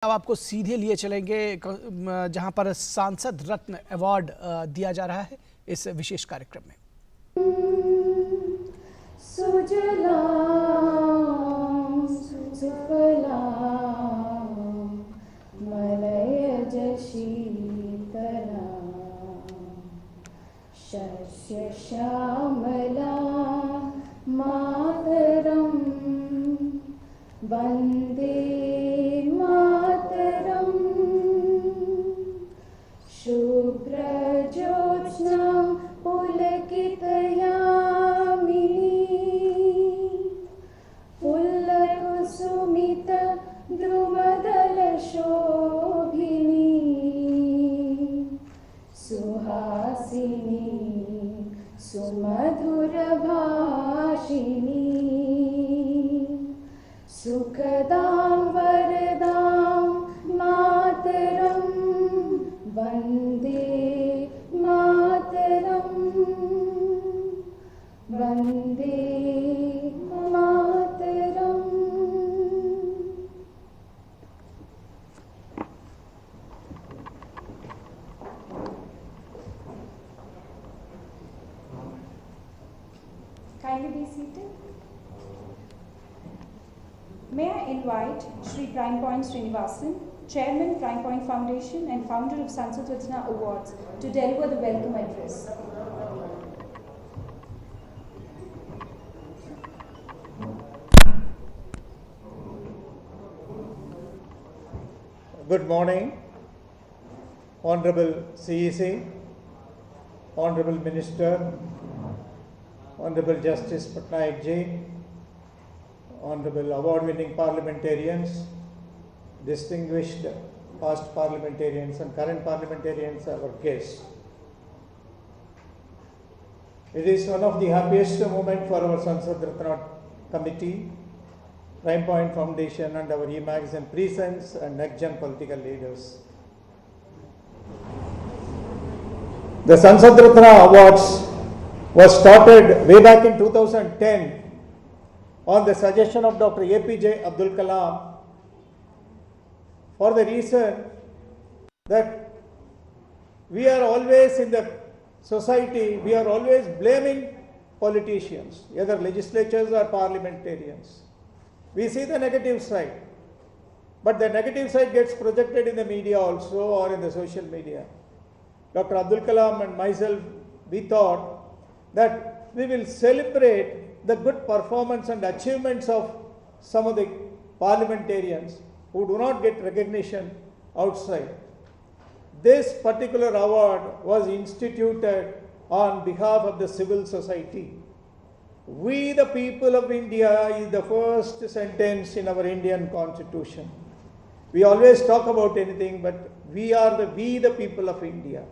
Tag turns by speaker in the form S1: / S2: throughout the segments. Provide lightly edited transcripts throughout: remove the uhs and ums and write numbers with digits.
S1: अब आपको सीधे लिए चलेंगे जहां पर सांसद रत्न अवार्ड दिया जा रहा है इस विशेष कार्यक्रम में।
S2: सुजलां सुफलां मलयज शीतलां शस्य श्यामलां मातरं वन्दे मातरं शुभ्रज्योत्स्ना पुलकितयामिनी पुल्लकुसुमित द्रुमदलशोभिनी सुहासिनी सुमधुरभाषिणी सुखदां वरदां मातरं वन्दे मातरं Vande Mataram.
S3: Kindly be seated. May I invite Shri Prime Point Srinivasan, Chairman, Prime Point Foundation and founder of Sansad Ratna Awards, to deliver the welcome address.
S4: Good morning, Honorable CEC, Honorable Minister, Honorable Justice Patnaik Ji, Honorable award-winning parliamentarians, distinguished past parliamentarians and current parliamentarians, our guests. It is one of the happiest moments for our Sansad Ratna Committee, Prime Point Foundation and our e-magazine presence and next-gen political leaders. The Sansad Ratna Awards was started way back in 2010 on the suggestion of Dr. APJ Abdul Kalam for the reason that we are always in the society, we are always blaming politicians, either legislatures or parliamentarians. We see the negative side, but the negative side gets projected in the media also or in the social media. Dr. Abdul Kalam and myself, we thought that we will celebrate the good performance and achievements of some of the parliamentarians who do not get recognition outside. This particular award was instituted on behalf of the civil society. We the people of India is the first sentence in our Indian constitution. We always talk about anything, but we the people of India.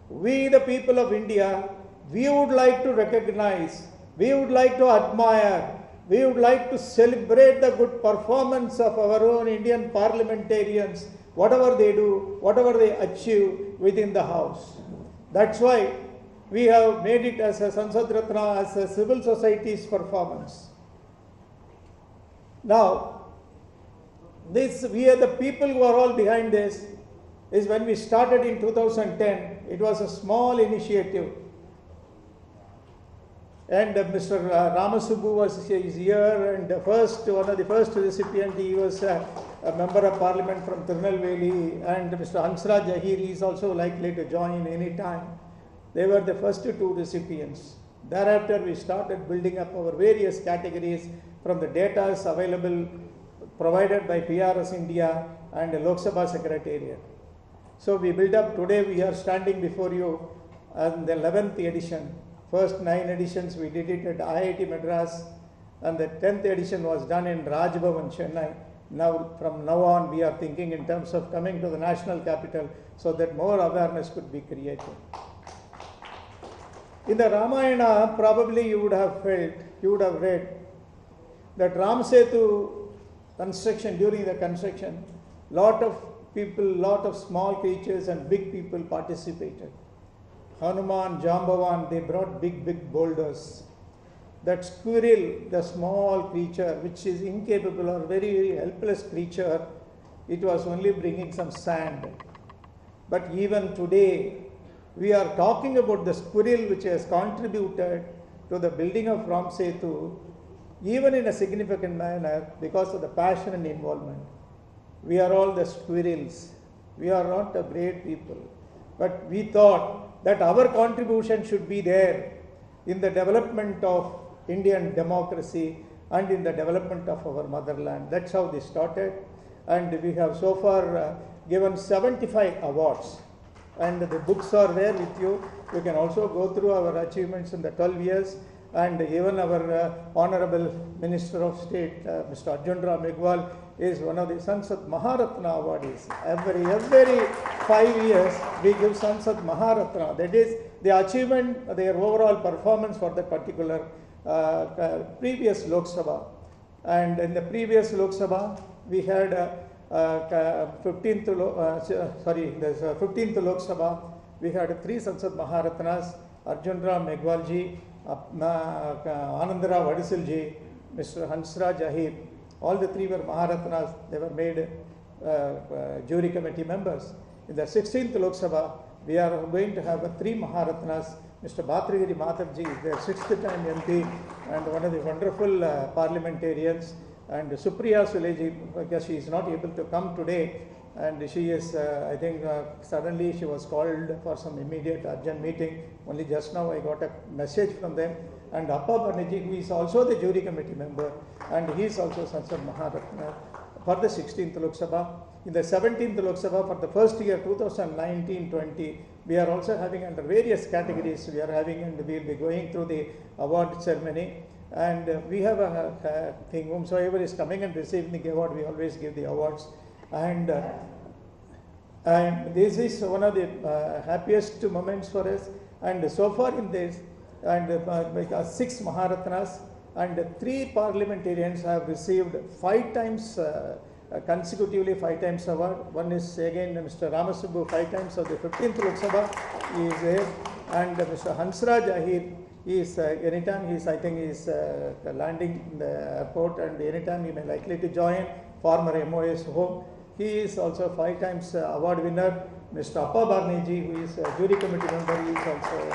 S4: We the people of India, we would like to recognize, we would like to admire, we would like to celebrate the good performance of our own Indian parliamentarians, whatever they do, whatever they achieve within the house. That's why we have made it as a Sansad Ratna, as a civil society's performance. Now, this, we are the people who are all behind this, is when we started in 2010, it was a small initiative. And Mr. Ramasubbu was here, and one of the first recipients, he was a member of parliament from Tirunelveli, and Mr. Hansraj Ahir is also likely to join any time. They were the first two recipients. Thereafter, we started building up our various categories from the data available, provided by PRS India and the Lok Sabha Secretariat. So we built up, today we are standing before you on the 11th edition. First 9 editions we did it at IIT Madras, and the 10th edition was done in Raj Bhavan, Chennai. Now, from now on, we are thinking in terms of coming to the national capital so that more awareness could be created. In the Ramayana, probably you would have read that Ram Setu construction, during the construction, lot of people, lot of small creatures and big people participated. Hanuman, Jambavan, they brought big boulders. that squirrel, the small creature which is incapable or very, very helpless creature, it was only bringing some sand. But even today, we are talking about the squirrel which has contributed to the building of Ram Setu, even in a significant manner, because of the passion and involvement. We are all the squirrels. We are not a great people. But we thought that our contribution should be there in the development of Indian democracy and in the development of our motherland. That's how this started. And we have so far given 75 awards. And the books are there with you. You can also go through our achievements in the 12 years. And even our Honorable Minister of State, Mr. Arjun Ram Meghwal, is one of the Sansad Maharatna awardees. Every 5 years, we give Sansad Maharatna. That is the achievement, their overall performance for that particular previous Lok Sabha. And in the previous Lok Sabha, we had 15th Lok Sabha, we had 3 Sansad Maharatnas, Arjun Ram Meghwal ji, Anandarao Vadisil ji, Mr. Hansraj Ahir. All the 3 were Maharatnas. They were made jury committee members. In the 16th Lok Sabha, we are going to have 3 Maharatnas. Mr. Bhatragiri Madhavji is their 6th time MP and one of the wonderful parliamentarians. And Supriya Suleji, because she is not able to come today, and she is, I think, suddenly she was called for some immediate urgent meeting. Only just now I got a message from them. And Appa Banerjee, who is also the jury committee member, and he is also Sansad Maharatna for the 16th Lok Sabha. In the 17th Lok Sabha, for the first year, 2019-20, we are also having under various categories, we are having, and we will be going through the award ceremony. And we have a thing, whomsoever is coming and receiving the award, we always give the awards. And this is one of the happiest moments for us. And so far in this, and 6 Maharatnas and 3 parliamentarians have received 5 times consecutively 5 times award. One is again Mr. Ramasubbu 5 times of the 15th Lok Sabha, he is there. And Mr. Hansraj Ahir, he is anytime he is, I think he is landing in the airport, and anytime he may likely to join former MOS home. He is also 5 times award winner. Mr. Appa Banerjee, who is a jury committee member, he is also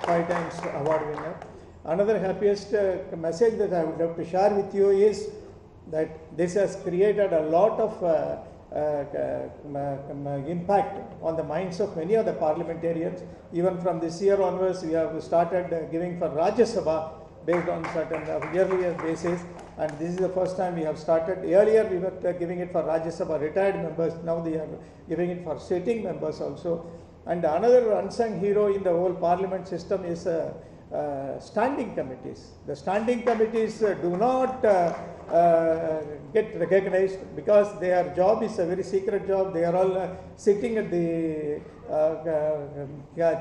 S4: 5 times award winner. Another happiest message that I would love to share with you is that this has created a lot of impact on the minds of many of the parliamentarians. Even from this year onwards, we have started giving for Rajya Sabha based on certain yearly basis. And this is the first time we have started. Earlier we were giving it for Rajya Sabha retired members. Now they are giving it for sitting members also. And another unsung hero in the whole parliament system is standing committees. The standing committees do not get recognized because their job is a very secret job. They are all sitting at the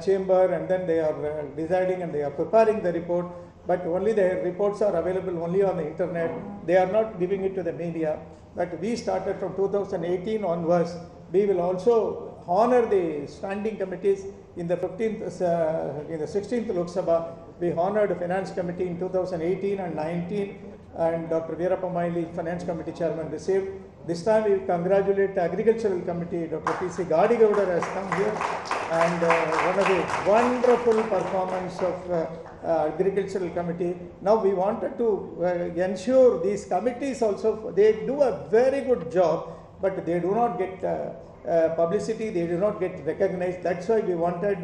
S4: chamber, and then they are deciding and they are preparing the report. But only their reports are available only on the internet. They are not giving it to the media. But we started from 2018 onwards. We will also honor the standing committees. In the 16th Lok Sabha, we honored the Finance Committee in 2018 and 19, and Dr. Veerappa Moily, Finance Committee Chairman, received. This time we congratulate the Agricultural Committee. Dr. P.C. Gadigowda has come here, and one of the wonderful performance of Agricultural Committee. Now we wanted to ensure these committees also, they do a very good job, but they do not get publicity, they do not get recognized. That's why we wanted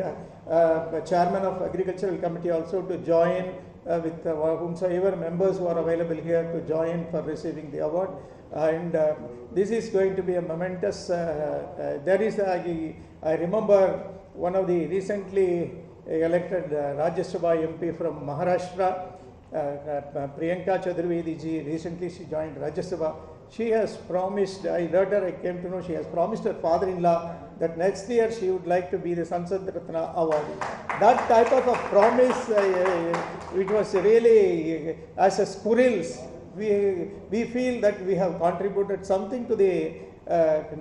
S4: the Chairman of Agricultural Committee also to join with whomsoever members who are available here to join for receiving the award. And this is going to be a momentous, there is I remember one of the recently elected Rajya Sabha MP from Maharashtra, Priyanka Chaturvedi ji, recently she joined Rajya Sabha. She has promised, later I came to know, she has promised her father-in-law that next year she would like to be the Sansad Ratna awardee. That type of a promise, it was really, as a squirrels, we feel that we have contributed something to the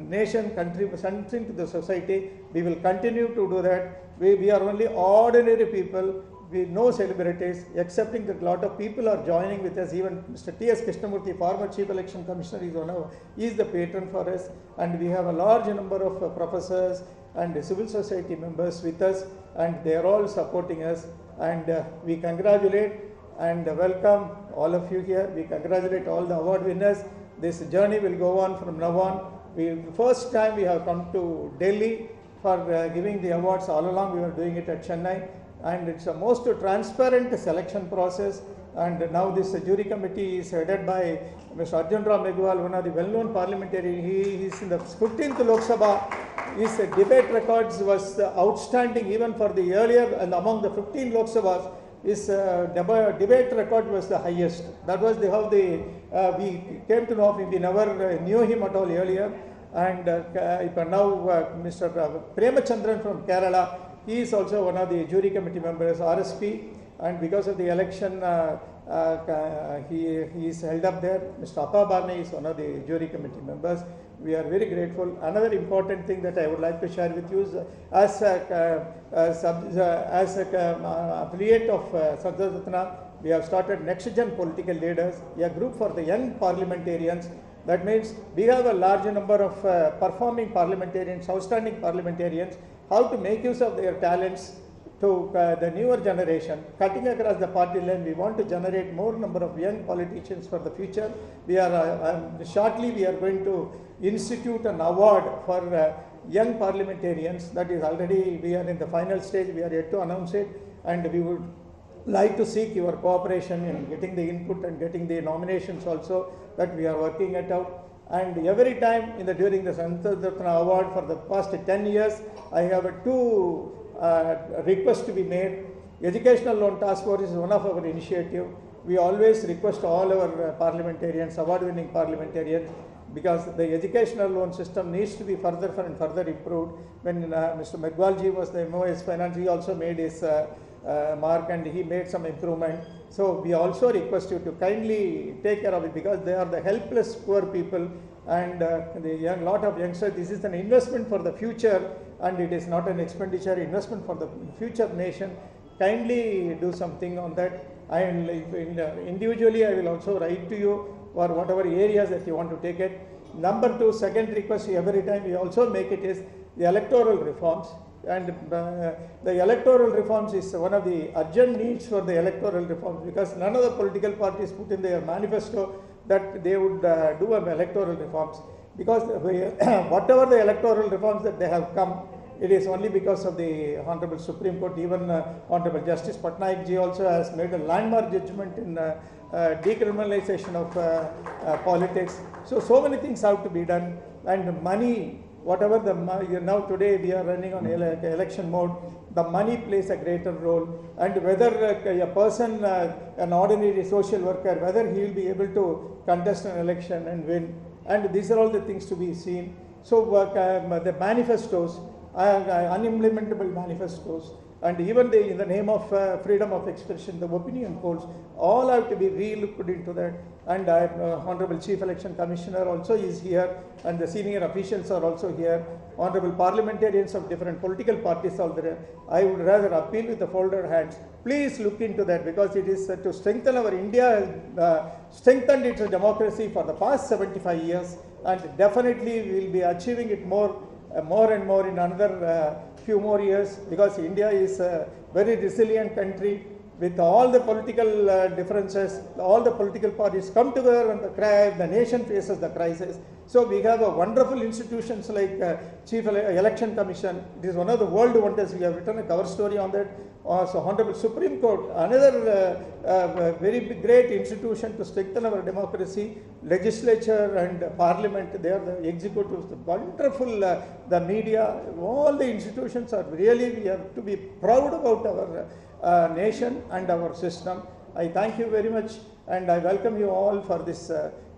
S4: nation, country, something to the society. We will continue to do that. We are only ordinary people, we no celebrities, excepting that a lot of people are joining with us. Even Mr. T.S. Krishnamurthy, former Chief Election Commissioner, is the patron for us, and we have a large number of professors and civil society members with us, and they are all supporting us, and we congratulate and welcome all of you here. We congratulate all the award winners. This journey will go on from now on. First time we have come to Delhi for giving the awards. All along we were doing it at Chennai, and it's a most transparent selection process. And now this jury committee is headed by Mr. Arjun Ram Meghwal, one of the well-known parliamentarians. He is in the 15th Lok Sabha. His debate records was outstanding even for the earlier, and among the 15 Lok Sabhas, his debate record was the highest. That was how we came to know him. We never knew him at all earlier. And now Mr. Premachandran from Kerala, he is also one of the jury committee members, RSP, and because of the election, he is held up there. Mr. Appa Barney is one of the jury committee members. We are very grateful. Another important thing that I would like to share with you is, as affiliate of Sansad Ratna, we have started Next Gen Political Leaders, a group for the young parliamentarians. That means we have a large number of performing parliamentarians, outstanding parliamentarians, how to make use of their talents to the newer generation. Cutting across the party line, we want to generate more number of young politicians for the future. We are shortly we are going to institute an award for young parliamentarians. That is already, we are in the final stage, we are yet to announce it, and we would like to seek your cooperation in getting the input and getting the nominations also, that we are working it out. And every time during the Sansad Ratna Award for the past 10 years, I have two requests to be made. Educational Loan Task Force is one of our initiative. We always request all our parliamentarians, award-winning parliamentarians, because the educational loan system needs to be further and further improved. When Mr. Meghwalji was the MOS Finance, he also made his mark, and he made some improvement. So we also request you to kindly take care of it, because they are the helpless poor people, and the lot of youngsters. This is an investment for the future, and it is not an expenditure, investment for the future nation. Kindly do something on that. And individually I will also write to you for whatever areas that you want to take it. Number two, second request every time we also make it is the electoral reforms. And the electoral reforms is one of the urgent needs for the electoral reforms, because none of the political parties put in their manifesto that they would do electoral reforms, because whatever the electoral reforms that they have come, it is only because of the Honorable Supreme Court. Even Honorable Justice Patnaik ji also has made a landmark judgment in decriminalization of politics. So many things have to be done, and money, whatever now today we are running on election mode, the money plays a greater role. And whether a person, an ordinary social worker, whether he will be able to contest an election and win, and these are all the things to be seen. So the manifestos, unimplementable manifestos, and even in the name of freedom of expression, the opinion polls, all have to be re-looked into that. And Honorable Chief Election Commissioner also is here, and the senior officials are also here. Honorable parliamentarians of different political parties are there. I would rather appeal with the folded hands. Please look into that, because it is to strengthen our India, strengthened its democracy for the past 75 years, and definitely we will be achieving it more and more in another few more years, because India is a very resilient country. With all the political differences, all the political parties come together when the nation faces the crisis. So we have a wonderful institutions like Chief Election Commission. It is one of the world wonders. We have written a cover story on that. So Honorable Supreme Court, another very great institution to strengthen our democracy. Legislature and Parliament, they are the executives, the wonderful, the media, all the institutions are really, we have to be proud about our nation and our system. I thank you very much, and I welcome you all for this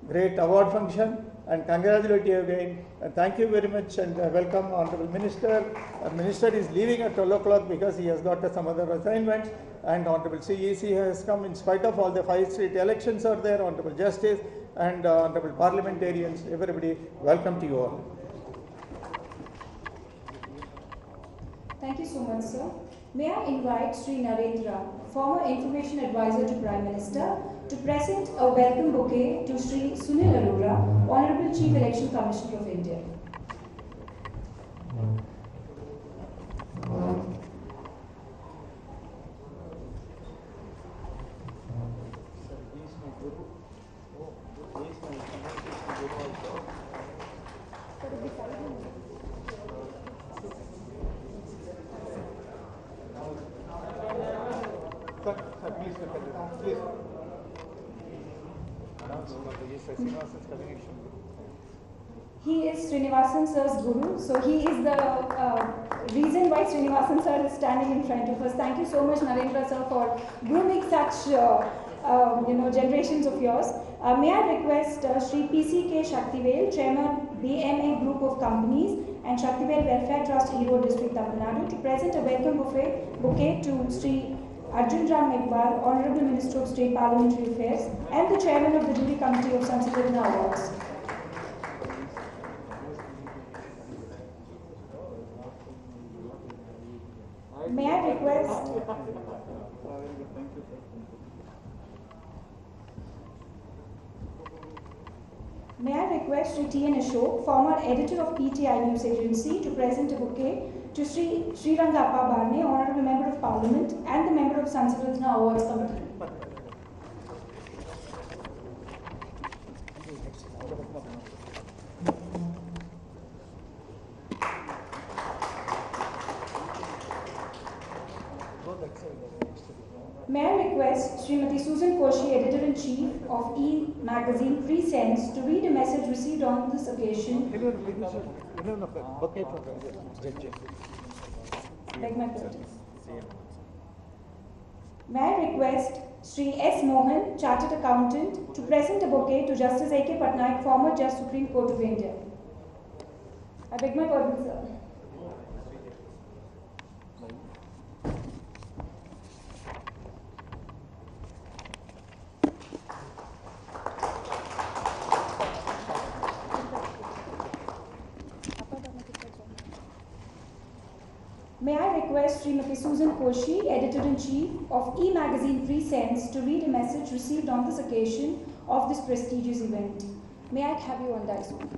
S4: great award function, and congratulate you again, and thank you very much, and welcome Honorable Minister. Minister is leaving at 12 o'clock because he has got some other assignments, and Honorable CEC has come in spite of all the 5 state elections are there. Honorable Justice and Honorable Parliamentarians, everybody, welcome to you all.
S3: Thank you so much, sir. May I invite Sri Narendra former Information Advisor to Prime Minister, to present a welcome bouquet to Sri Sunil Arora, Honorable Chief Election Commissioner of India. He is Srinivasan sir's guru, so he is the reason why Srinivasan sir is standing in front of us. Thank you so much, Narendra sir, for grooming such generations of yours. May I request Sri PCK Shaktivel, Chairman BMA Group of Companies and Shaktivel Welfare Trust, Erode District, Tamil Nadu, to present a welcome bouquet to Sri Arjun Ram Meghwal, Honorable Minister of State Parliamentary Affairs and the Chairman of the Jury Committee of Sansad Ratna Awards. May I request Sri T.N. Ashok, former editor of PTI News Agency, to present a bouquet to Sri Rangappa Barne, Honorable Member of Parliament and the Member of Sansad Ratna Awards Committee. May I request Srimati Susan Koshi, Editor-in-Chief of E-Magazine Free Sense, to read a message received on this occasion. Beg my pardon. May I request Sri S. Mohan, Chartered Accountant, to present a bouquet to Justice A.K. Patnaik, former Judge, Supreme Court of India. I beg my pardon, sir. May I request Srimati Susan Koshi, Editor-in-Chief of E-Magazine Free Sense, to read a message received on this occasion of this prestigious event. May I have you on that, one?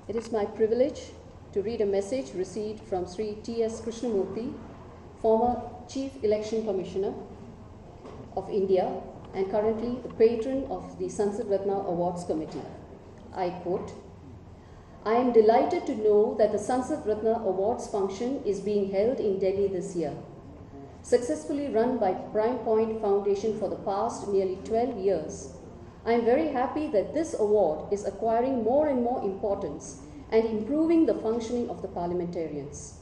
S5: It is my privilege to read a message received from Sri T.S. Krishnamurthy, former Chief Election Commissioner of India and currently the patron of the Sansad Ratna Awards Committee. I quote, "I am delighted to know that the Sansad Ratna Awards function is being held in Delhi this year. Successfully run by Prime Point Foundation for the past nearly 12 years, I am very happy that this award is acquiring more and more importance and improving the functioning of the parliamentarians.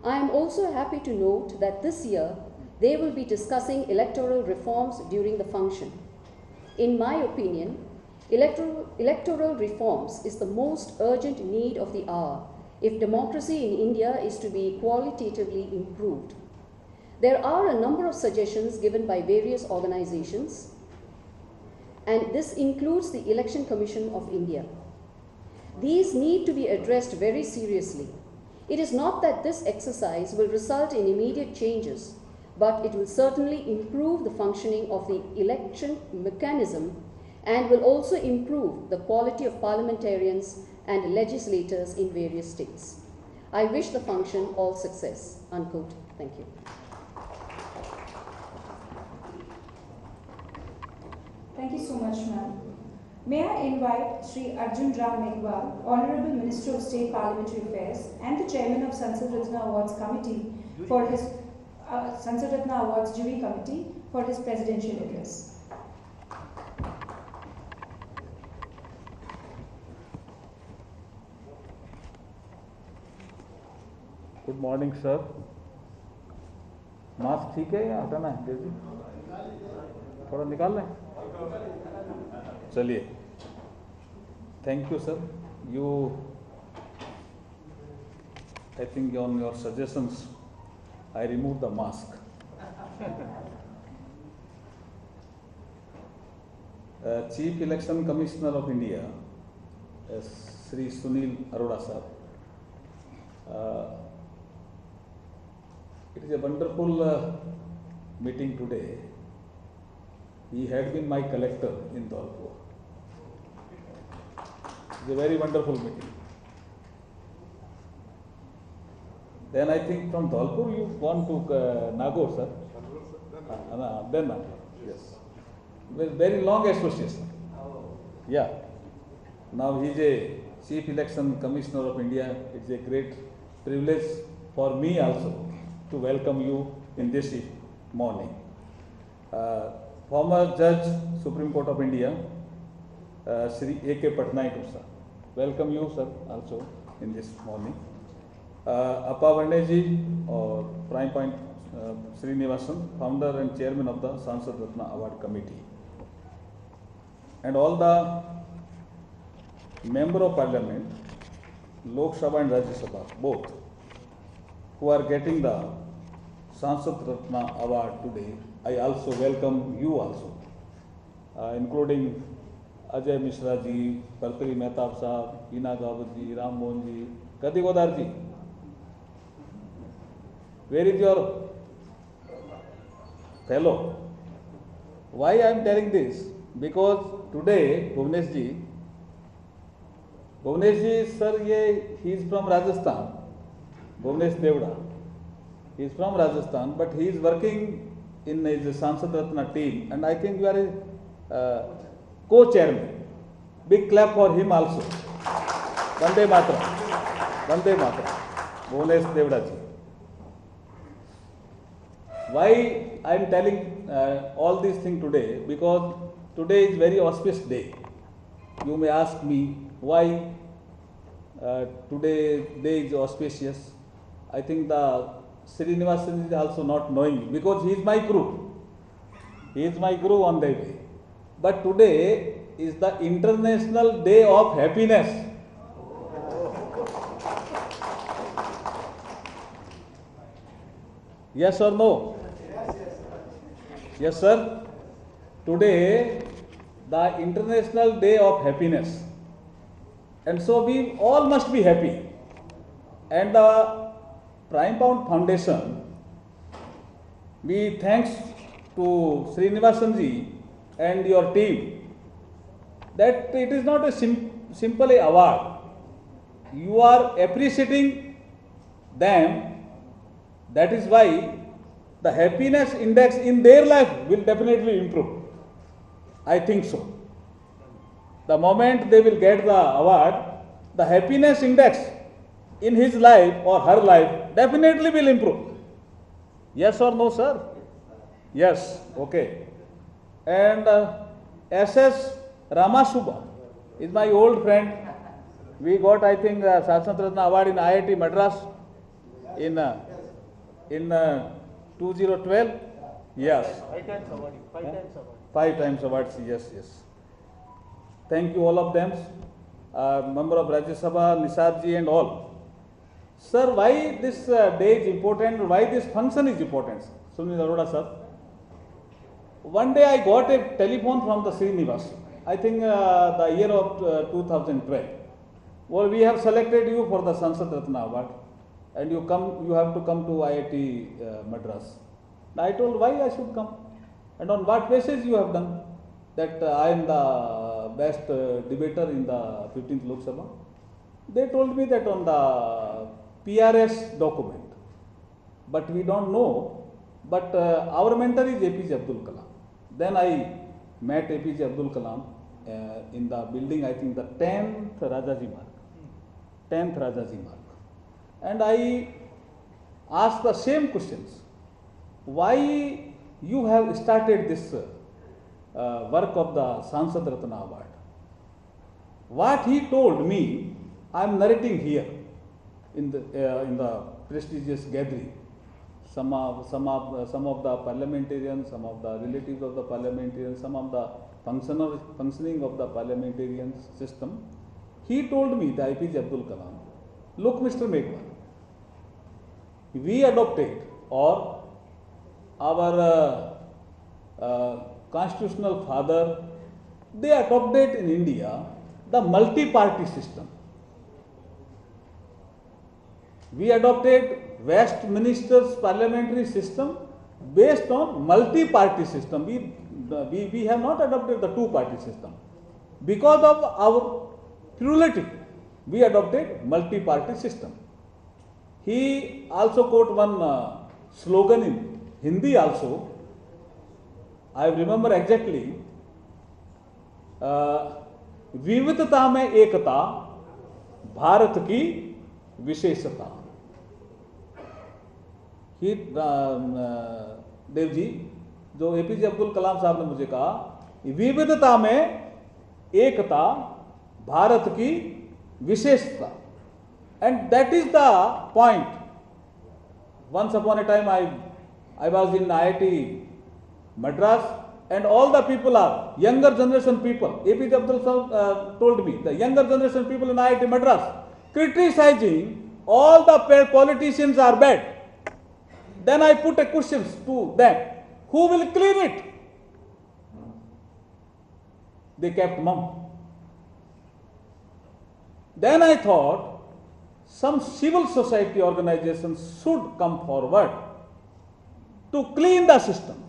S5: I am also happy to note that this year they will be discussing electoral reforms during the function. In my opinion, electoral reforms is the most urgent need of the hour if democracy in India is to be qualitatively improved. There are a number of suggestions given by various organizations, and this includes the Election Commission of India. These need to be addressed very seriously. It is not that this exercise will result in immediate changes, but it will certainly improve the functioning of the election mechanism and will also improve the quality of parliamentarians and legislators in various states. I wish the function all success." Unquote. Thank you.
S3: Thank you so much, ma'am. May I invite Sri Arjun Ram Meghwal, Honorable Minister of State Parliamentary Affairs and the Chairman of Sansad Ratna Awards Committee for his Sansad Ratna Awards Jury Committee for his presidential address.
S6: Good morning sir. Mask ठीक है या हटाना है? जी थोड़ा निकाल लें। चलिए, thank you sir. You I think on your suggestions I removed the mask. Chief Election Commissioner of India, Sri Sunil Arora sir. It is a wonderful meeting today. He had been my collector in Dholpur. It's a very wonderful meeting. Then I think from Dholpur you gone to Nagaur, sir. Then Nagaur, yes. With very long association. Yeah. Now he is a Chief Election Commissioner of India. It's a great privilege for me also to welcome you in this morning. Former Judge, Supreme Court of India, Sri A.K. Patnaik sir. Welcome you, sir, also in this morning. Appa Vandeji or Prime Point Srinivasan, founder and chairman of the Sansad Ratna Award Committee. And all the member of parliament, Lok Sabha and Rajya Sabha, both, who are getting the Sansad Ratna Award today, I also welcome you also, including Ajay Mishra ji, Bhartari Mehtab Sahab, Hina Gawat ji, Ram Mohan ji, Kati Godar ji. Where is your fellow? Why I am telling this? Because today, Bhuvnesh ji, sir, he is from Rajasthan, Bhuvnesh Devda. He is from Rajasthan, but he is working in his Sansad Ratna team, and I think you are a co-chairman. Big clap for him also. Vande Mataram, Bhuvnesh Devda ji. Why I am telling all these things today? Because today is very auspicious day. You may ask me why today day is auspicious. I think the Srinivasan is also not knowing because he is my guru. He is my guru on the way. But today is the International Day of Happiness. Yes or no? Yes, sir. Today, the International Day of Happiness. And so we all must be happy. And the Prime Pound Foundation, we thanks to Srinivasan ji and your team that it is not a simple award. You are appreciating them. That is why the happiness index in their life will definitely improve. I think so. The moment they will get the award, the happiness index in his life or her life definitely will improve. Yes or no, sir? Yes. Okay. And S.S. Ramasubha is my old friend. We got, I think, Sansad Ratna Award in IIT Madras in 2012. Yes. 5 times awards. Yes. Thank you all of them. Member of Rajya Sabha, Nisad ji and all. Sir, why this day is important? Why this function is important? Sunil Arora sir. One day I got a telephone from the Srinivas. I think the year of 2012. Well, we have selected you for the Sansad Ratna Award, and you have to come to IIT Madras. I told why I should come, and on what basis you have done that I am the best debater in the 15th Lok Sabha. They told me that on the PRS document, but we don't know. But our mentor is APJ Abdul Kalam. Then I met APJ Abdul Kalam in the building, I think the 10th Rajaji Marg. And I asked the same questions. Why you have started this work of the Sansad Ratna Award? What he told me, I am narrating here in the prestigious gathering. Some of the parliamentarians, some of the relatives of the parliamentarians, some of the functioning of the parliamentarian system. He told me, the IPJ Abdul Kalam, look, Mr. Meghwal, we adopted, or our constitutional father, they adopted in India the multi-party system. We adopted Westminster's parliamentary system based on multi-party system. We have not adopted the two-party system. Because of our plurality, we adopted multi-party system. He also quote one slogan in Hindi also. I remember exactly. विविधता में एकता, भारत की विशेषता. ही देव जी, जो APJ Abdul Kalam साहब ने मुझे कहा, विविधता में एकता, भारत की विशेषता. And that is the point. Once upon a time I was in IIT Madras, and all the people are younger generation people. APJ Abdul Kalam told me, the younger generation people in IIT Madras criticizing all the politicians are bad. Then I put a question to them, who will clean it? They kept mum. Then I thought, some civil society organizations should come forward to clean the system,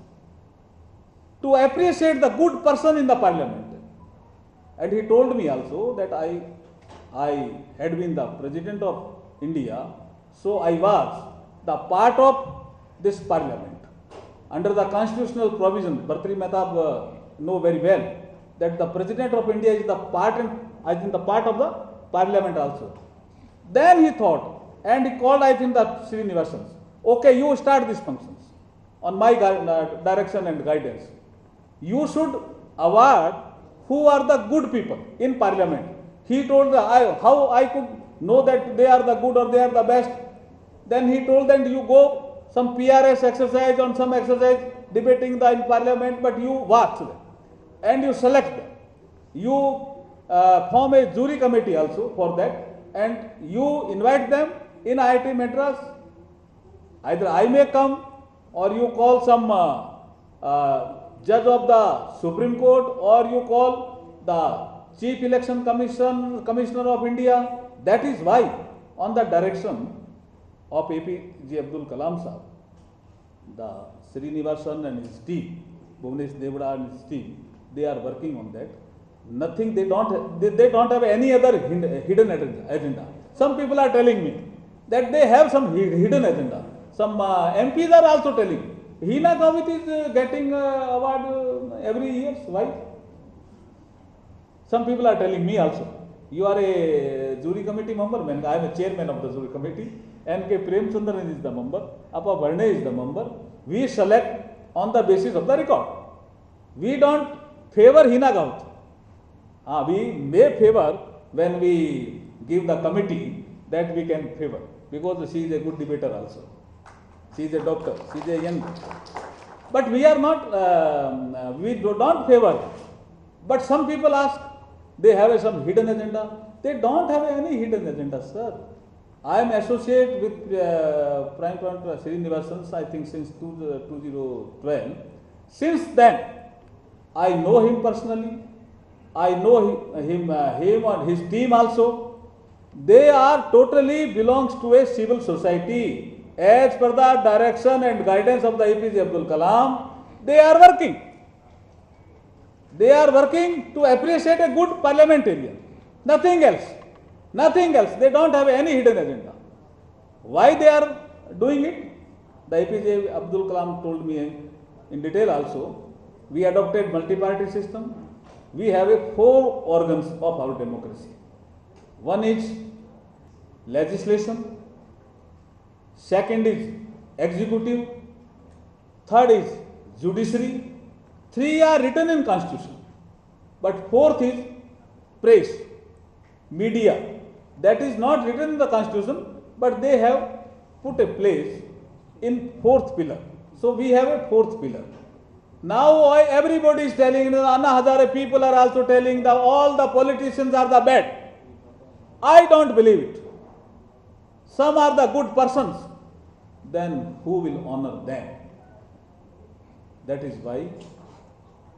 S6: to appreciate the good person in the parliament. And he told me also that I had been the president of India, so I was the part of this parliament. Under the constitutional provision, Bhartri Mehtab know very well that the president of India is the part of the parliament also. Then he thought, and he called, I think, the Srinivasans. Okay, you start these functions on my direction and guidance. You should award who are the good people in parliament. He told how I could know that they are the good or they are the best. Then he told that you go some PRS exercise on some exercise debating in parliament, but you watch them and you select them. You form a jury committee also for that, and you invite them in IIT Madras. Either I may come or you call some judge of the Supreme Court, or you call the Chief Election Commissioner of India. That is why, on the direction of APJ Abdul Kalam Sahab, the Srinivasan and his team, Bhuvnesh Devada and his team, they are working on that. Nothing, they don't have any other hidden agenda. Some people are telling me that they have some hidden agenda. Some MPs are also telling me, Hina Gavit is getting award every year. Why? Some people are telling me also, you are a jury committee member. I am a chairman of the jury committee. N.K. Premchandran is the member. Appa Varne is the member. We select on the basis of the record. We don't favor Hina Gavit. We may favor when we give the committee, that we can favor, because she is a good debater also. She is a doctor, she is a young. But we are not, we do not favor. But some people ask, they have some hidden agenda. They don't have any hidden agenda, sir. I am associate with Prime Minister Srinivasan, I think since 2012. Since then, I know him personally. I know him and his team also. They are totally belongs to a civil society. As per the direction and guidance of the APJ Abdul Kalam, they are working. They are working to appreciate a good parliamentarian. Nothing else. Nothing else. They don't have any hidden agenda. Why they are doing it? The APJ Abdul Kalam told me in detail also. We adopted multi-party system. We have 4 organs of our democracy. One is legislation, second is executive, third is judiciary, 3 are written in constitution, but 4th is press, media. That is not written in the constitution, but they have put a place in 4th pillar. So we have a 4th pillar. Now everybody is telling, Anna Hazare people are also telling that all the politicians are the bad. I don't believe it. Some are the good persons. Then who will honor them? That is why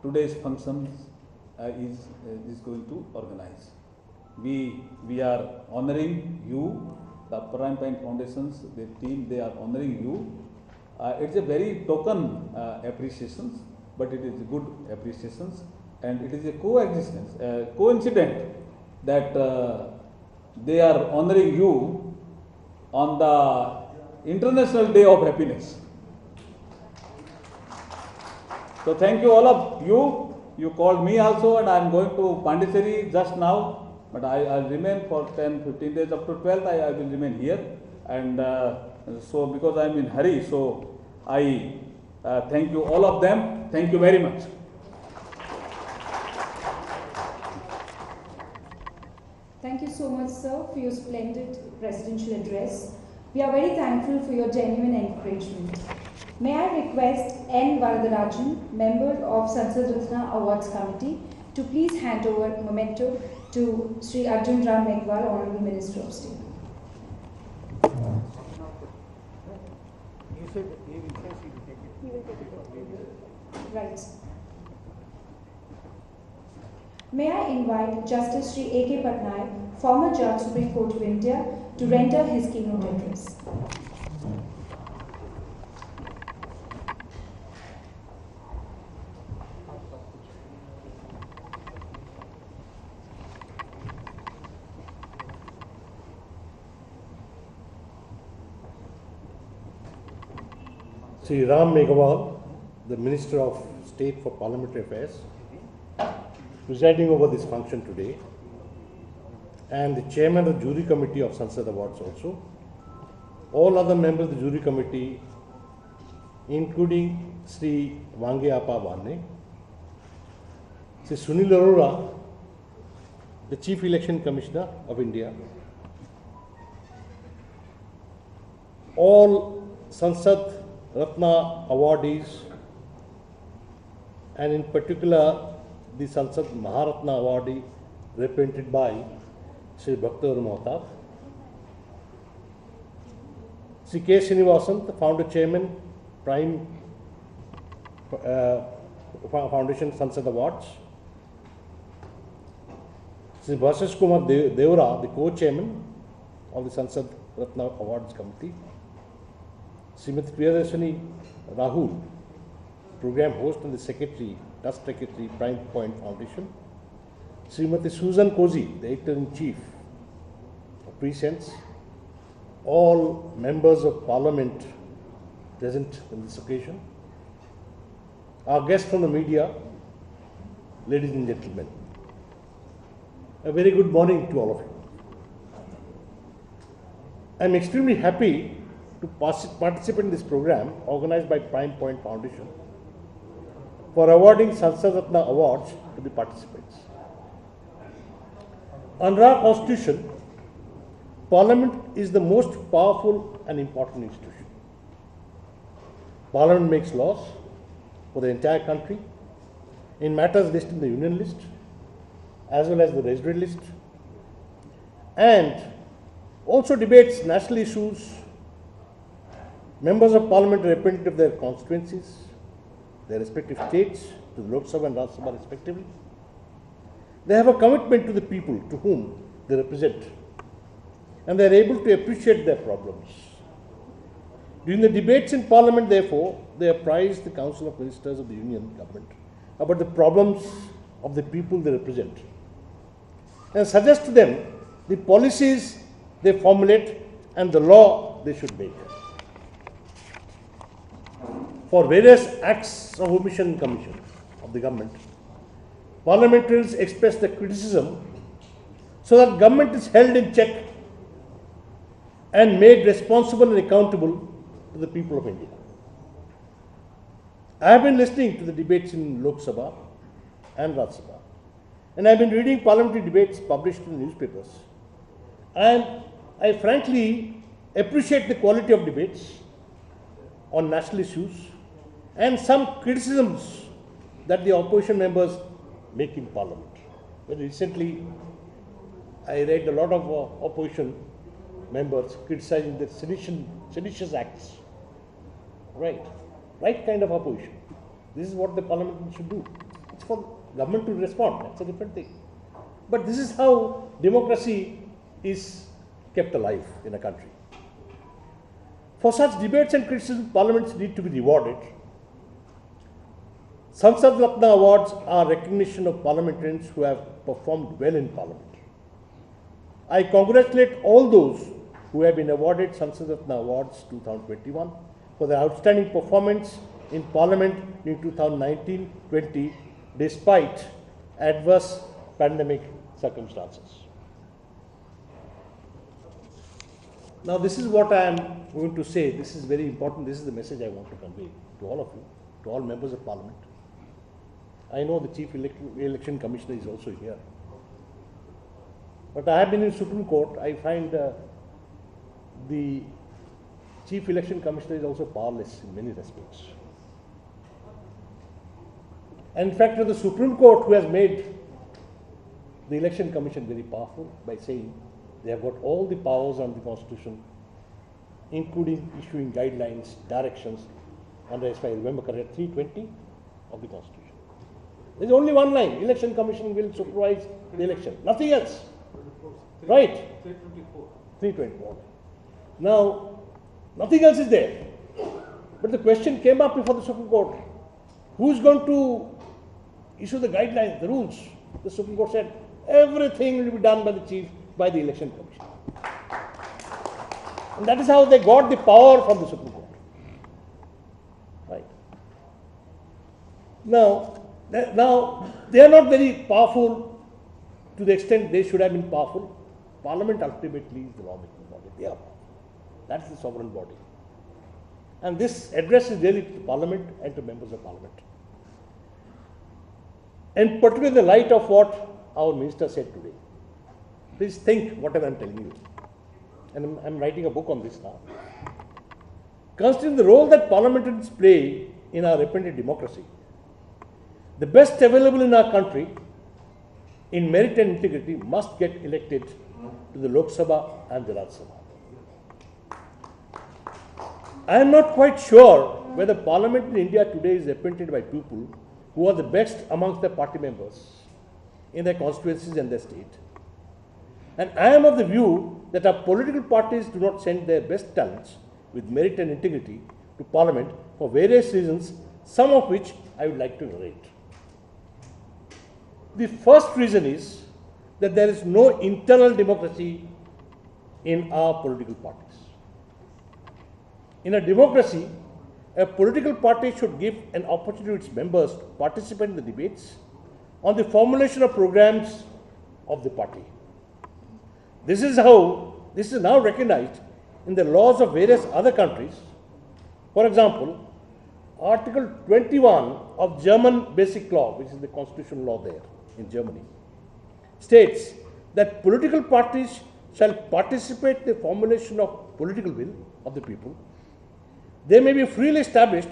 S6: today's function is going to organize. We are honoring you the Prime Point Foundation's the team, they are honoring you. It's a very token appreciations, but it is good appreciations, and it is a coexistence, coincident that they are honoring you on the International Day of Happiness. So thank you all of you. You called me also, and I am going to Pondicherry just now, but I'll remain for 10-15 days up to 12th. I will remain here, and so because I am in hurry, so I thank you all of them. Thank you very much.
S3: Thank you so much, sir, for your splendid presidential address. We are very thankful for your genuine encouragement. May I request N. Varadarajan, member of Sansad Ratna Awards Committee, to please hand over memento to Sri Arjun Ram Meghwal, Honorable Minister of State. Right. May I invite Justice Sri A.K. Patnaik, former Judge, Supreme Court of India, to render his keynote address.
S7: Sri Ram Meghwal, the Minister of State for Parliamentary Affairs, presiding over this function today, and the Chairman of the Jury Committee of Sansad Awards also, all other members of the Jury Committee, including Sri Vangeappa Vanne, Sri Sunil Arora, the Chief Election Commissioner of India, all Sansad Ratna awardees, and in particular the Sansad Maharatna awardee represented by Sri Bhaktavar Mohtab, Sri K. Srinivasan, the founder chairman, Prime Foundation Sansad Awards, Sri Bhashish Kumar Devra, the co-chairman of the Sansad Ratna Awards Committee, Srimati Priyadarshini Rahul, program host and the secretary, trust secretary, Prime Point Foundation, Srimati Susan Cozy, the editor-in-chief of Prescience, all members of parliament present in this occasion, our guests from the media, ladies and gentlemen, a very good morning to all of you. I am extremely happy to participate in this program organized by Prime Point Foundation for awarding Sansad Ratna Awards to the participants. Under our Constitution, Parliament is the most powerful and important institution. Parliament makes laws for the entire country in matters listed in the Union List as well as the resident list, and also debates national issues. Members of Parliament representative of their constituencies, their respective states, to the Lok Sabha and Rajya Sabha respectively. They have a commitment to the people to whom they represent, and they are able to appreciate their problems. During the debates in Parliament, therefore, they apprise the Council of Ministers of the Union Government about the problems of the people they represent, and suggest to them the policies they formulate and the law they should make. For various acts of omission and commission of the government, parliamentarians express the criticism so that government is held in check and made responsible and accountable to the people of India. I have been listening to the debates in Lok Sabha and Rajya Sabha, and I have been reading parliamentary debates published in the newspapers, and I frankly appreciate the quality of debates on national issues and some criticisms that the opposition members make in Parliament. Very recently, I read a lot of opposition members criticizing the seditious acts. Right kind of opposition. This is what the Parliament should do. It's for government to respond. That's a different thing. But this is how democracy is kept alive in a country. For such debates and criticism, parliaments need to be rewarded. Sansad Ratna Awards are recognition of parliamentarians who have performed well in parliament. I congratulate all those who have been awarded Sansad Ratna Awards 2021 for their outstanding performance in parliament in 2019-20 despite adverse pandemic circumstances. Now this is what I am going to say. This is very important. This is the message I want to convey to all of you, to all members of parliament. I know the Chief Election Commissioner is also here. But I have been in Supreme Court. I find the Chief Election Commissioner is also powerless in many respects. And in fact, the Supreme Court, who has made the Election Commission very powerful by saying they have got all the powers under the Constitution, including issuing guidelines, directions, under, as I remember correctly, 320 of the Constitution. There is only one line: Election Commission will supervise the election, nothing else. Right? 324. Now, nothing else is there. But the question came up before the Supreme Court: who is going to issue the guidelines, the rules? The Supreme Court said everything will be done by the Election Commission. And that is how they got the power from the Supreme Court. Right. Now they are not very powerful to the extent they should have been powerful. Parliament ultimately is the lawmaking body. They are powerful. That is the sovereign body. And this address is really to Parliament and to members of Parliament. And particularly in the light of what our minister said today. Please think whatever I am telling you. And I am writing a book on this now. Considering the role that parliamentarians play in our repentant democracy, the best available in our country in merit and integrity must get elected to the Lok Sabha and the Rajya Sabha. I am not quite sure whether Parliament in India today is represented by people who are the best amongst their party members in their constituencies and their state. And I am of the view that our political parties do not send their best talents with merit and integrity to Parliament for various reasons, some of which I would like to narrate. The first reason is that there is no internal democracy in our political parties. In a democracy, a political party should give an opportunity to its members to participate in the debates on the formulation of programs of the party. This is now recognized in the laws of various other countries. For example, Article 21 of German Basic Law, which is the constitutional law there in Germany, states that political parties shall participate in the formulation of political will of the people. They may be freely established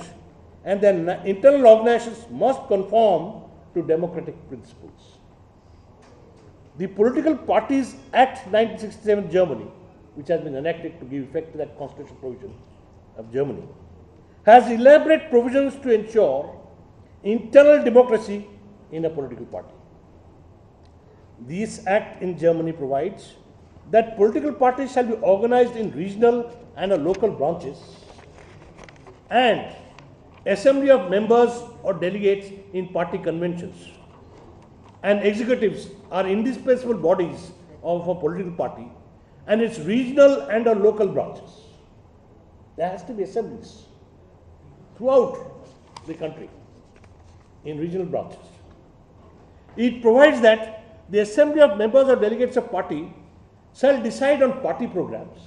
S7: and their internal organizations must conform to democratic principles. The Political Parties Act 1967 Germany, which has been enacted to give effect to that constitutional provision of Germany, has elaborate provisions to ensure internal democracy in a political party. This act in Germany provides that political parties shall be organized in regional and local branches, and assembly of members or delegates in party conventions and executives are indispensable bodies of a political party and its regional and local branches. There has to be assemblies throughout the country in regional branches. It provides that the assembly of members or delegates of party shall decide on party programs,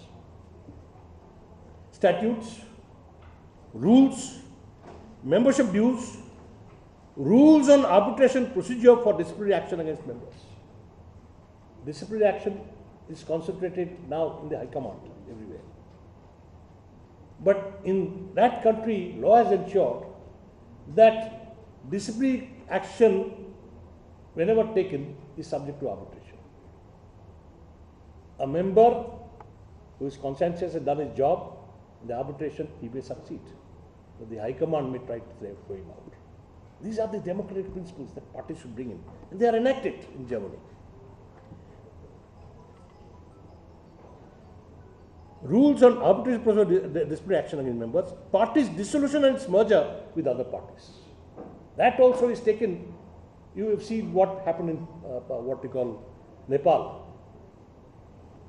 S7: statutes, rules, membership dues, rules on arbitration procedure for disciplinary action against members. Disciplinary action is concentrated now in the High Command everywhere. But in that country, law has ensured that disciplinary action, whenever taken, is subject to arbitration. A member who is conscientious and done his job, in the arbitration, he may succeed. But the High Command may try to throw him out. These are the democratic principles that parties should bring in, and they are enacted in Germany. rules on arbitration procedure, disciplinary action against members, parties' dissolution and its merger with other parties. That also is taken. You have seen what happened in what we call Nepal.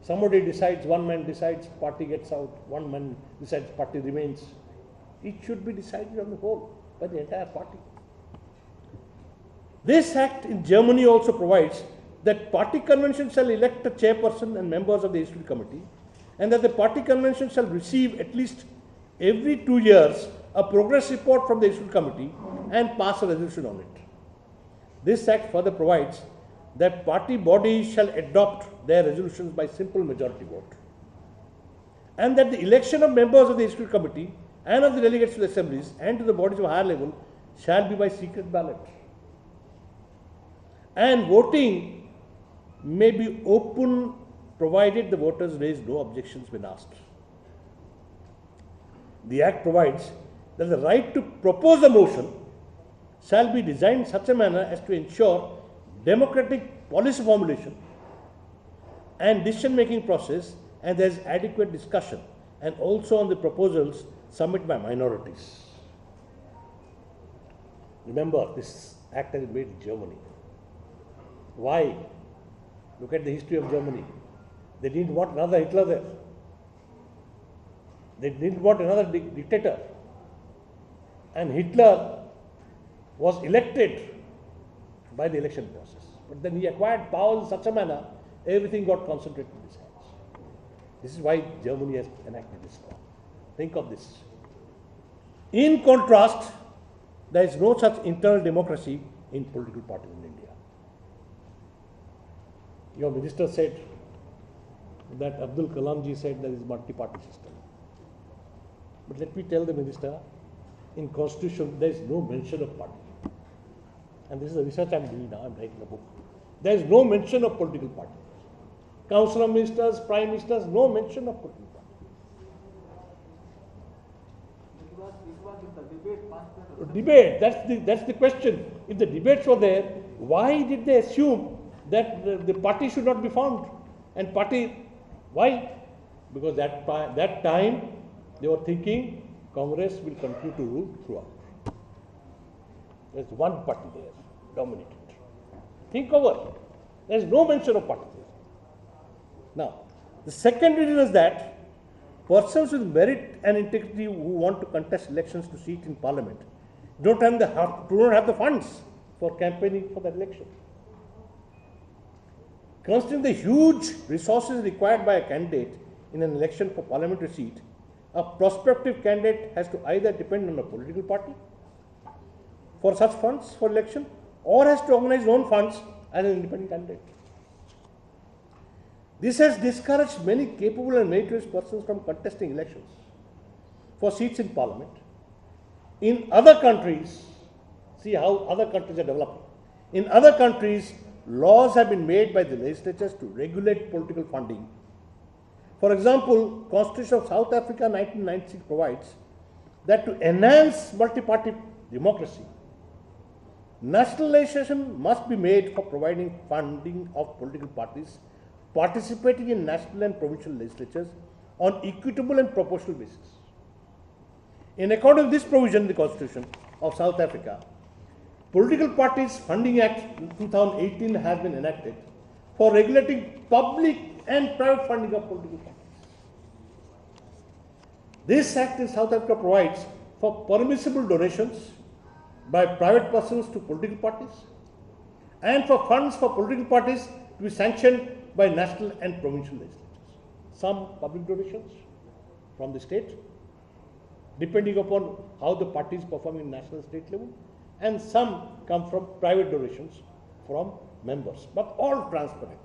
S7: Somebody decides, one man decides, party gets out, one man decides, party remains. It should be decided on the whole by the entire party. This act in Germany also provides that party convention shall elect a chairperson and members of the executive committee, and that the party convention shall receive at least every 2 years a progress report from the executive committee and pass a resolution on it. This act further provides that party bodies shall adopt their resolutions by simple majority vote, and that the election of members of the executive committee and of the delegates to the assemblies and to the bodies of higher level shall be by secret ballot. And voting may be open provided the voters raise no objections when asked. The Act provides that the right to propose a motion shall be designed in such a manner as to ensure democratic policy formulation and decision-making process, and there is adequate discussion, and also on the proposals submitted by minorities. Remember, this act has been made in Germany. Why? Look at the history of Germany. They didn't want another Hitler there. They didn't want another dictator. And Hitler was elected by the election process. But then he acquired power in such a manner, everything got concentrated in his hands. This is why Germany has enacted this law. Think of this. In contrast, there is no such internal democracy in political parties in India. Your minister said that Abdul Kalam ji said there is multi-party system. But let me tell the minister, in constitution there is no mention of party. And this is the research I am doing now, I am writing a book. There is no mention of political party. Council of Ministers, Prime Ministers, no mention of political party. Debate, that's the question. If the debates were there, why did they assume that the party should not be formed? And party, why? Because that time they were thinking Congress will continue to rule throughout. There's one party there, dominated. Think over it. There's no mention of party there. Now, the second reason is that persons with merit and integrity who want to contest elections to seat in parliament do not have the funds for campaigning for that election. Considering the huge resources required by a candidate in an election for parliamentary seat, a prospective candidate has to either depend on a political party for such funds for election, or has to organize his own funds as an independent candidate. This has discouraged many capable and meritorious persons from contesting elections for seats in parliament. In other countries, see how other countries are developing. In other countries, laws have been made by the legislatures to regulate political funding. For example, Constitution of South Africa 1996 provides that to enhance multi-party democracy, nationalization must be made for providing funding of political parties participating in national and provincial legislatures on equitable and proportional basis. In accordance with this provision in the Constitution of South Africa, Political Parties Funding Act 2018 has been enacted for regulating public and private funding of political parties. This act in South Africa provides for permissible donations by private persons to political parties and for funds for political parties to be sanctioned by national and provincial legislatures. Some public donations from the state, depending upon how the party is performing in national state level, and some come from private donations from members, but all transparent.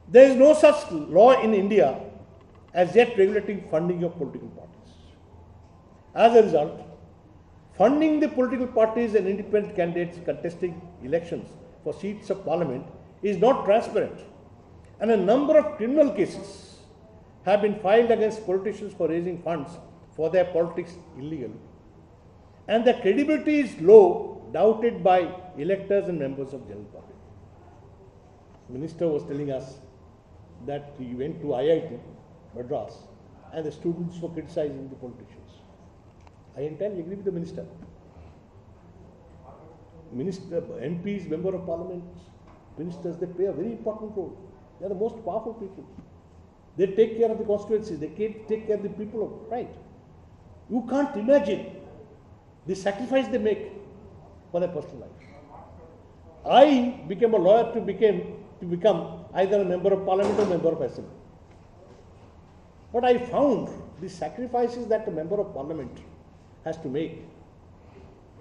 S7: There is no such law in India as yet regulating funding of political parties. As a result, funding the political parties and independent candidates contesting elections for seats of parliament is not transparent, and a number of criminal cases have been filed against politicians for raising funds for their politics illegally. And the credibility is low, doubted by electors and members of the general public. The minister was telling us that he went to IIT Madras, and the students were criticizing the politicians. I entirely agree with the minister. MPs, member of parliament, ministers, they play a very important role. They are the most powerful people. They take care of the constituencies, they take care of the people of right. You can't imagine the sacrifice they make for their personal life. I became a lawyer to become either a member of parliament or member of assembly. But I found the sacrifices that a member of parliament has to make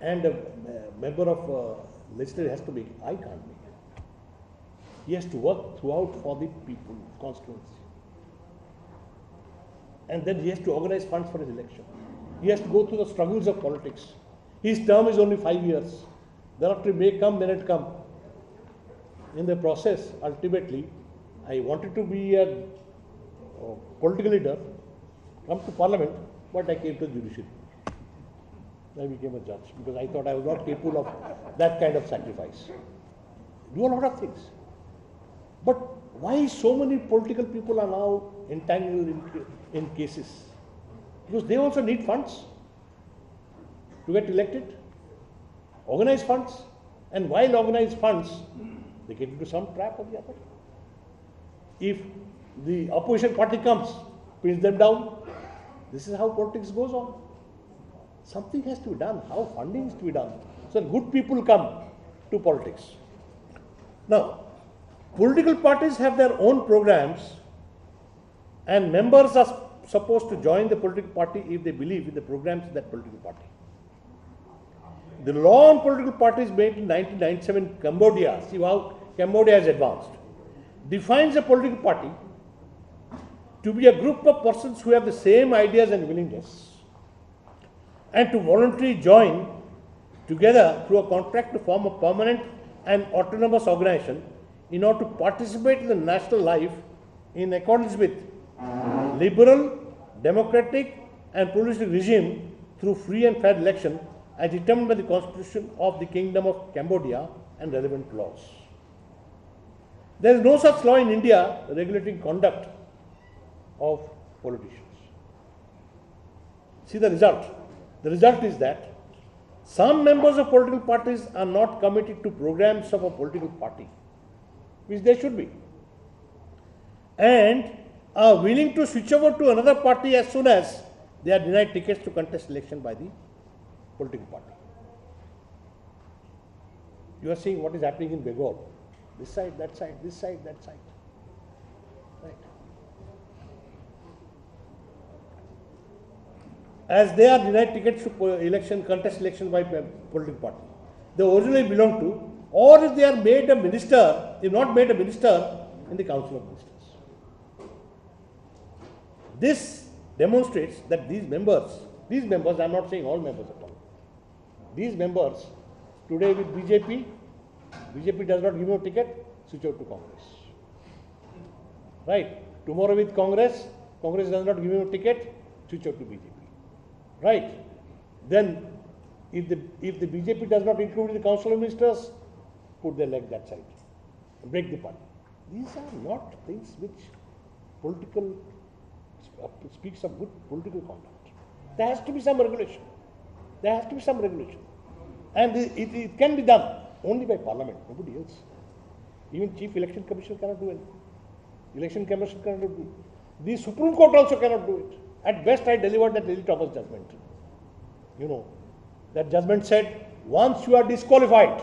S7: and a member of legislature has to make, I can't make. He has to work throughout for the people, constituency. And then he has to organize funds for his election. He has to go through the struggles of politics. His term is only 5 years. Thereafter it may come, then it come. In the process, ultimately, I wanted to be a political leader, come to parliament, but I came to the judiciary. I became a judge because I thought I was not capable of that kind of sacrifice. Do a lot of things. But why so many political people are now entangled in cases? Because they also need funds to get elected, organize funds, and while organize funds, they get into some trap or the other. If the opposition party comes, pins them down, this is how politics goes on. Something has to be done, how funding is to be done, so good people come to politics. Now, political parties have their own programs and members are supposed to join the political party if they believe in the programs of that political party. The law on political parties made in 1997 Cambodia, see how Cambodia has advanced, defines a political party to be a group of persons who have the same ideas and willingness and to voluntarily join together through a contract to form a permanent and autonomous organization in order to participate in the national life in accordance with liberal, democratic and pluralistic regime through free and fair election as determined by the Constitution of the Kingdom of Cambodia and relevant laws. There is no such law in India regulating conduct of politicians. See the result. The result is that some members of political parties are not committed to programs of a political party, which they should be, and are willing to switch over to another party as soon as they are denied tickets to contest election by the political party. You are seeing what is happening in Bengal. This side, that side, this side, that side. Right. As they are denied tickets to contest election by political party they originally belong to, or if they are made a minister, they are not made a minister in the Council of Ministers. This demonstrates that these members, I am not saying all members at all, these members today with BJP does not give you a ticket, switch out to Congress. Right? Tomorrow with Congress does not give you a ticket, switch out to BJP. Right? Then if the BJP does not include the Council of Ministers, put their leg that side, break the party. These are not things which speaks of good political conduct. There has to be some regulation. And it can be done only by Parliament, nobody else. Even Chief Election Commission cannot do anything. Election Commission cannot do it. The Supreme Court also cannot do it. At best, I delivered that Lily Thomas judgment. You know, that judgment said, once you are disqualified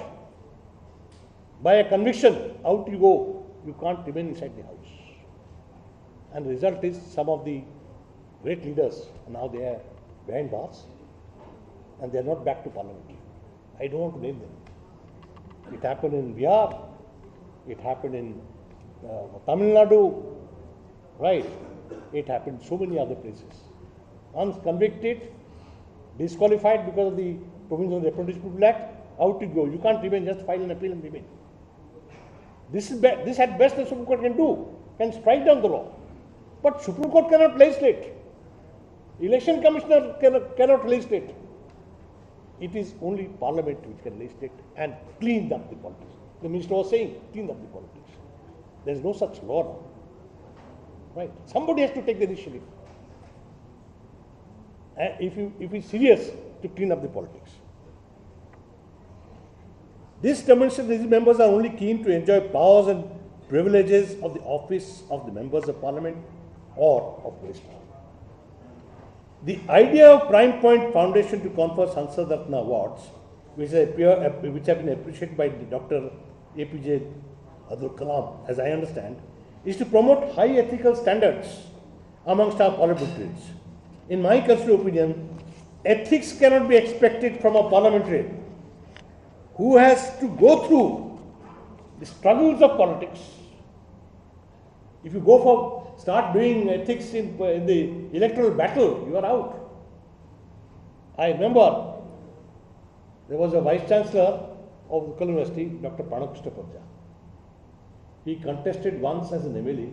S7: by a conviction, out you go. You can't remain inside the house. And the result is some of the great leaders, now they are behind bars and they are not back to Parliament. I don't want to name them. It happened in Bihar, it happened in Tamil Nadu, right? It happened in so many other places. Once convicted, disqualified because of the provisions of the Apprenticeship Act, out you go. You can't remain, just file an appeal and remain. This at best the Supreme Court can do, can strike down the law. But Supreme Court cannot legislate. Election Commissioner cannot legislate. It is only Parliament which can legislate and clean up the politics. The Minister was saying, clean up the politics. There is no such law now. right? Somebody has to take the initiative. And if he's serious to clean up the politics. These members are only keen to enjoy powers and privileges of the office of the members of parliament or of minister. The idea of Prime Point Foundation to confer Sansad Ratna awards, which have been appreciated by Dr. APJ Abdul Kalam, as I understand, is to promote high ethical standards amongst our parliamentarians. In my personal opinion, ethics cannot be expected from a parliamentarian who has to go through the struggles of politics. If you start doing ethics in the electoral battle, you are out. I remember there was a Vice Chancellor of Utkal University, Dr. Pranav Krishna Padja. He contested once as an MLA